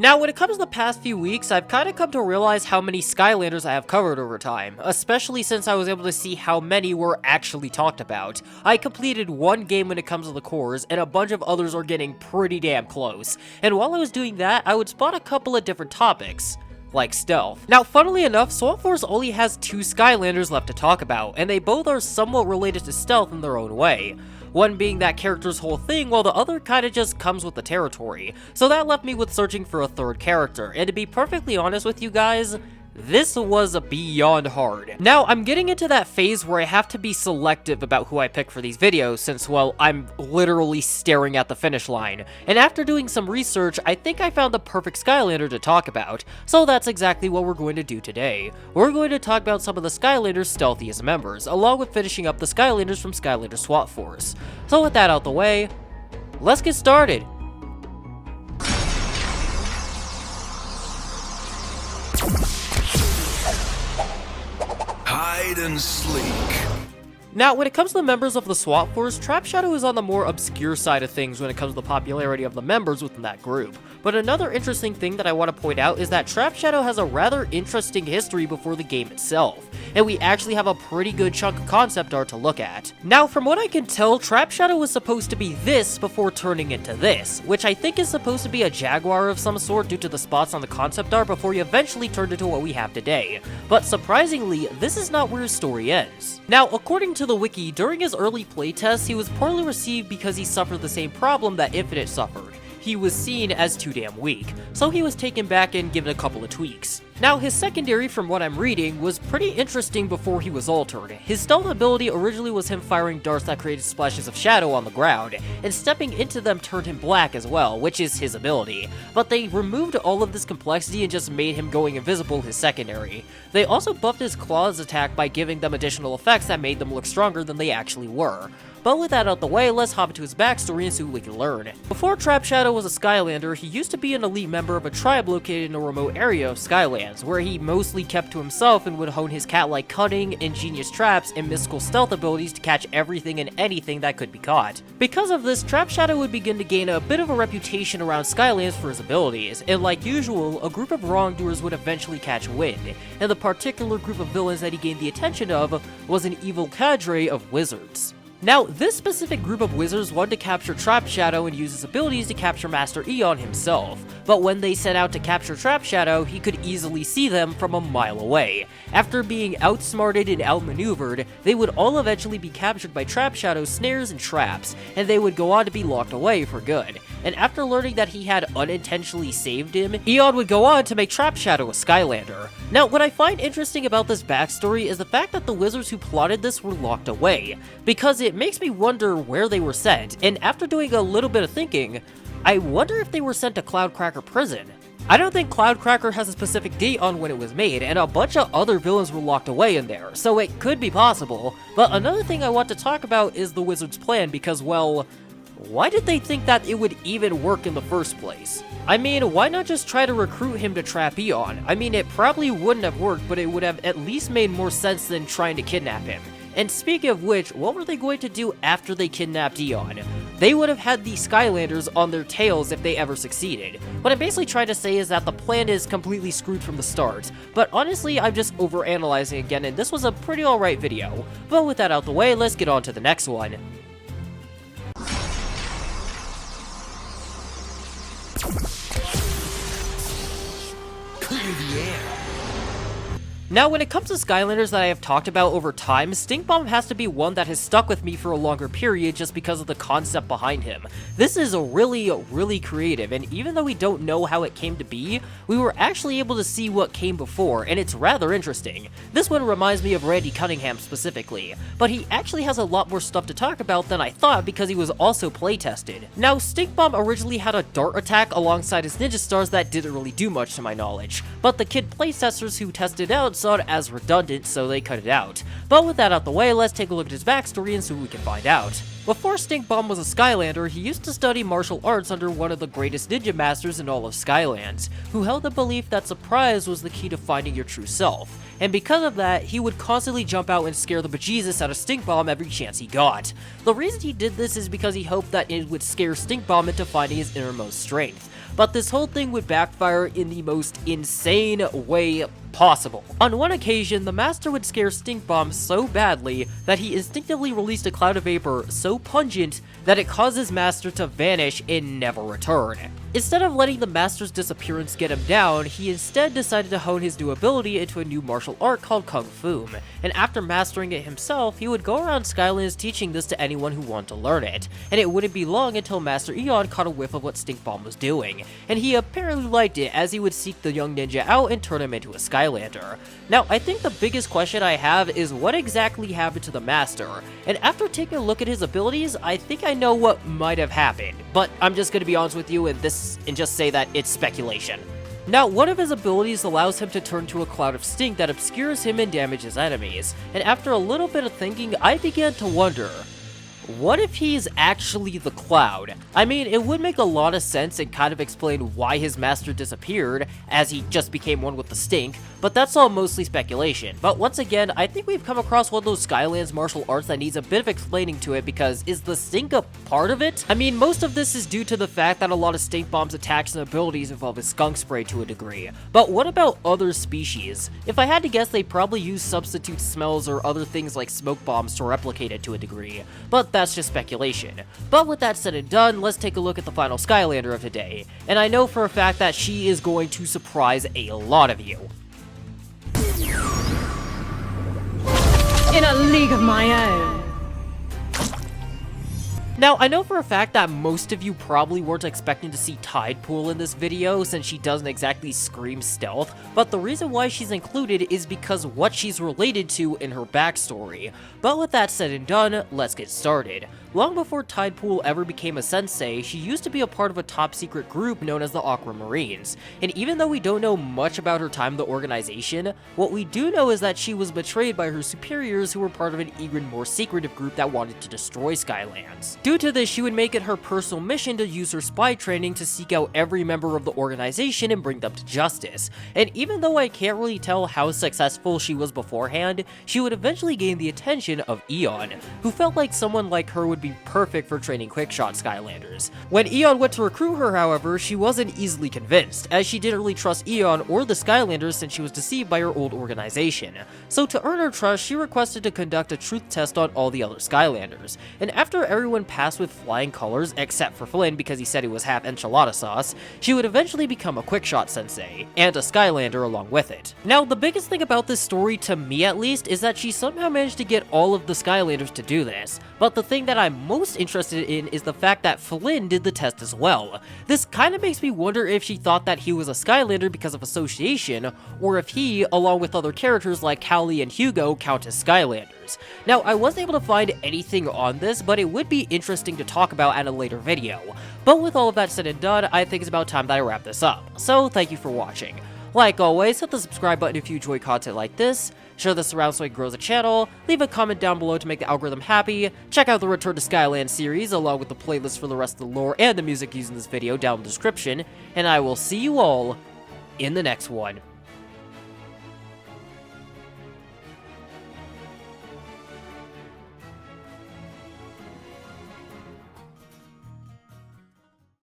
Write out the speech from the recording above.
Now, when it comes to the past few weeks, I've kind of come to realize how many Skylanders I have covered over time, especially since I was able to see how many were actually talked about. I completed one game when it comes to the cores, and a bunch of others are getting pretty damn close. And while I was doing that, I would spot a couple of different topics, like stealth. Now, funnily enough, Swamp Force only has 2 Skylanders left to talk about, and they both are somewhat related to stealth in their own way. One being that character's whole thing, while the other kinda just comes with the territory. So that left me with searching for a third character, and to be perfectly honest with you guys, this was beyond hard. Now, I'm getting into that phase where I have to be selective about who I pick for these videos since, well, I'm literally staring at the finish line. And after doing some research, I think I found the perfect Skylander to talk about. So that's exactly what we're going to do today. We're going to talk about some of the Skylanders' stealthiest members, along with finishing up the Skylanders from Skylanders Swap Force. So with that out the way, let's get started. Hide and sleek. Now, when it comes to the members of the Swap Force, Trap Shadow is on the more obscure side of things when it comes to the popularity of the members within that group. But another interesting thing that I want to point out is that Trap Shadow has a rather interesting history before the game itself, and we actually have a pretty good chunk of concept art to look at. Now, from what I can tell, Trap Shadow was supposed to be this before turning into this, which I think is supposed to be a jaguar of some sort due to the spots on the concept art before he eventually turned into what we have today. But surprisingly, this is not where his story ends. Now, according to the wiki, during his early playtests, he was poorly received because he suffered the same problem that Infinite suffered. He was seen as too damn weak, so he was taken back and given a couple of tweaks. Now, his secondary, from what I'm reading, was pretty interesting before he was altered. His stealth ability originally was him firing darts that created splashes of shadow on the ground, and stepping into them turned him black as well, which is his ability. But they removed all of this complexity and just made him going invisible his secondary. They also buffed his claws attack by giving them additional effects that made them look stronger than they actually were. But with that out the way, let's hop into his backstory and see what we can learn. Before Trap Shadow was a Skylander, he used to be an elite member of a tribe located in a remote area of Skylands, where he mostly kept to himself and would hone his cat-like cunning, ingenious traps, and mystical stealth abilities to catch everything and anything that could be caught. Because of this, Trap Shadow would begin to gain a bit of a reputation around Skylands for his abilities, and like usual, a group of wrongdoers would eventually catch wind, and the particular group of villains that he gained the attention of was an evil cadre of wizards. Now, this specific group of wizards wanted to capture Trap Shadow and use his abilities to capture Master Eon himself, but when they set out to capture Trap Shadow, he could easily see them from a mile away. After being outsmarted and outmaneuvered, they would all eventually be captured by Trap Shadow's snares and traps, and they would go on to be locked away for good. And after learning that he had unintentionally saved him, Eon would go on to make Trap Shadow a Skylander. Now, what I find interesting about this backstory is the fact that the wizards who plotted this were locked away, because it makes me wonder where they were sent, and after doing a little bit of thinking, I wonder if they were sent to Cloudcracker Prison. I don't think Cloudcracker has a specific date on when it was made, and a bunch of other villains were locked away in there, so it could be possible. But another thing I want to talk about is the wizard's plan because, well, why did they think that it would even work in the first place? I mean, why not just try to recruit him to trap Eon? I mean, it probably wouldn't have worked, but it would have at least made more sense than trying to kidnap him. And speaking of which, what were they going to do after they kidnapped Eon? They would have had the Skylanders on their tails if they ever succeeded. What I'm basically trying to say is that the plan is completely screwed from the start. But honestly, I'm just overanalyzing again, and this was a pretty alright video. But with that out the way, let's get on to the next one. Clear the air. Now, when it comes to Skylanders that I have talked about over time, Stink Bomb has to be one that has stuck with me for a longer period just because of the concept behind him. This is really creative, and even though we don't know how it came to be, we were actually able to see what came before, and it's rather interesting. This one reminds me of Randy Cunningham specifically, but he actually has a lot more stuff to talk about than I thought because he was also playtested. Now, Stink Bomb originally had a dart attack alongside his ninja stars that didn't really do much to my knowledge, but the kid playtesters who tested out saw it as redundant, so they cut it out. But with that out the way, let's take a look at his backstory and see what we can find out. Before Stink Bomb was a Skylander, he used to study martial arts under one of the greatest ninja masters in all of Skylands, who held the belief that surprise was the key to finding your true self. And because of that, he would constantly jump out and scare the bejesus out of Stink Bomb every chance he got. The reason he did this is because he hoped that it would scare Stink Bomb into finding his innermost strength. but this whole thing would backfire in the most insane way possible. On one occasion, the Master would scare Stink Bomb so badly that he instinctively released a cloud of vapor so pungent that it causes Master to vanish and never return. Instead of letting the Master's disappearance get him down, he instead decided to hone his new ability into a new martial art called Kung Fu, and after mastering it himself, he would go around Skylands teaching this to anyone who wanted to learn it, and it wouldn't be long until Master Eon caught a whiff of what Stink Bomb was doing, and he apparently liked it as he would seek the young ninja out and turn him into a Skylander. Now, I think the biggest question I have is what exactly happened to the Master, and after taking a look at his abilities, I think I know what might have happened, but I'm just gonna be honest with you and just say that it's speculation. Now, one of his abilities allows him to turn to a cloud of stink that obscures him and damages enemies, and after a little bit of thinking, I began to wonder, what if he's actually the cloud? I mean, it would make a lot of sense and kind of explain why his master disappeared, as he just became one with the stink, but that's all mostly speculation. But once again, I think we've come across one of those Skylands martial arts that needs a bit of explaining to it, because is the stink a part of it? I mean, most of this is due to the fact that a lot of Stink Bomb's attacks and abilities involve his skunk spray to a degree. But what about other species? If I had to guess, they probably use substitute smells or other things like smoke bombs to replicate it to a degree, but that's just speculation. But with that said and done, let's take a look at the final Skylander of today, and I know for a fact that she is going to surprise a lot of you. In a league of my own. Now, I know for a fact that most of you probably weren't expecting to see Tidepool in this video since she doesn't exactly scream stealth, but the reason why she's included is because what she's related to in her backstory. But with that said and done, let's get started. Long before Tidepool ever became a sensei, she used to be a part of a top-secret group known as the Aquamarines, and even though we don't know much about her time in the organization, what we do know is that she was betrayed by her superiors who were part of an even more secretive group that wanted to destroy Skylands. Due to this, she would make it her personal mission to use her spy training to seek out every member of the organization and bring them to justice, and even though I can't really tell how successful she was beforehand, she would eventually gain the attention of Eon, who felt like someone like her would be perfect for training quickshot Skylanders. When Eon went to recruit her, however, she wasn't easily convinced, as she didn't really trust Eon or the Skylanders since she was deceived by her old organization. So to earn her trust, she requested to conduct a truth test on all the other Skylanders, and after everyone passed with flying colors, except for Flynn because he said he was half enchilada sauce, she would eventually become a quickshot sensei, and a Skylander along with it. Now, the biggest thing about this story, to me at least, is that she somehow managed to get all of the Skylanders to do this, but the thing that I'm most interested in is the fact that Flynn did the test as well. This kind of makes me wonder if she thought that he was a Skylander because of association, or if he, along with other characters like Callie and Hugo, count as Skylanders. Now, I wasn't able to find anything on this, but it would be interesting to talk about at a later video. But with all of that said and done, I think it's about time that I wrap this up. So, thank you for watching. Like always, hit the subscribe button if you enjoy content like this, share this around so it grows the channel, leave a comment down below to make the algorithm happy, check out the Return to Skylands series along with the playlist for the rest of the lore and the music used in this video down in the description, and I will see you all in the next one.